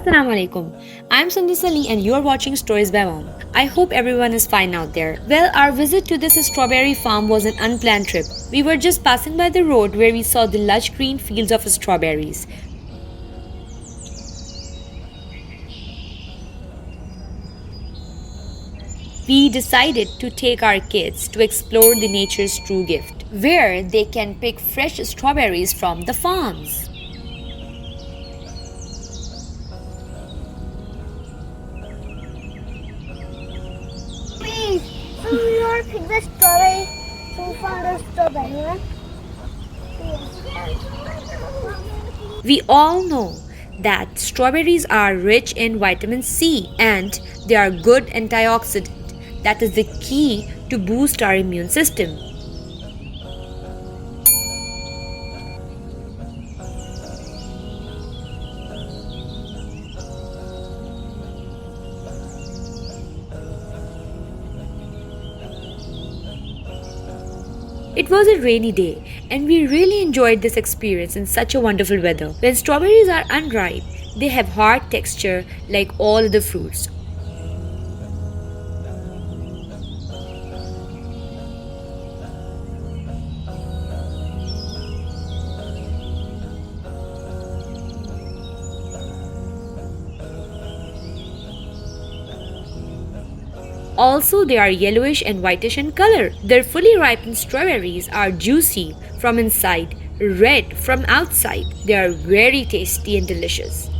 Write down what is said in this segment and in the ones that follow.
Assalamu alaikum. I'm Sundus and you're watching Stories by Mom. I hope everyone is fine out there. Well, our visit to this strawberry farm was an unplanned trip. We were just passing by the road where we saw the lush green fields of strawberries. We decided to take our kids to explore the nature's true gift, where they can pick fresh strawberries from the farms. Please, so you want to pick the strawberry from the strawberry one? We all know that strawberries are rich in vitamin C and they are good antioxidant. That is the key to boost our immune system. It was a rainy day and we really enjoyed this experience in such a wonderful weather. When strawberries are unripe, they have hard texture like all other fruits. Also, they are yellowish and whitish in color. Their fully ripened strawberries are juicy from inside, red from outside. They are very tasty and delicious.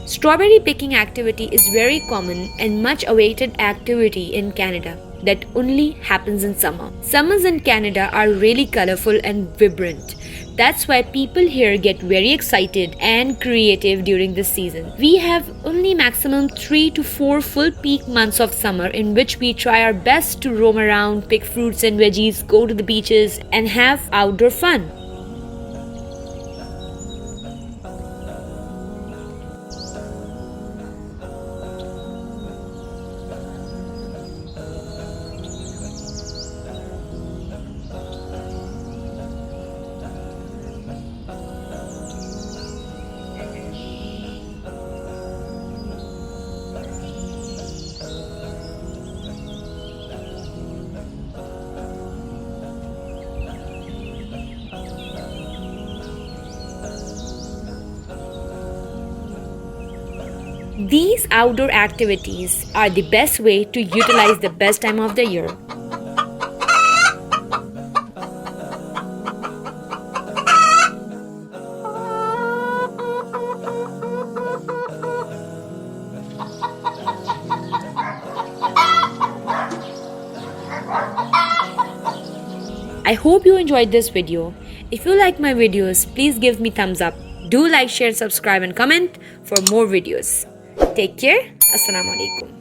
Strawberry picking activity is very common and much awaited activity in Canada that only happens in summer. Summers in Canada are really colorful and vibrant. That's why people here get very excited and creative during this season. We have only maximum 3 to 4 full peak months of summer in which we try our best to roam around, pick fruits and veggies, go to the beaches and have outdoor fun. These outdoor activities are the best way to utilize the best time of the year. I hope you enjoyed this video. If you like my videos, please give me thumbs up. Do like, share, subscribe and comment for more videos. Take care. Assalamu alaikum.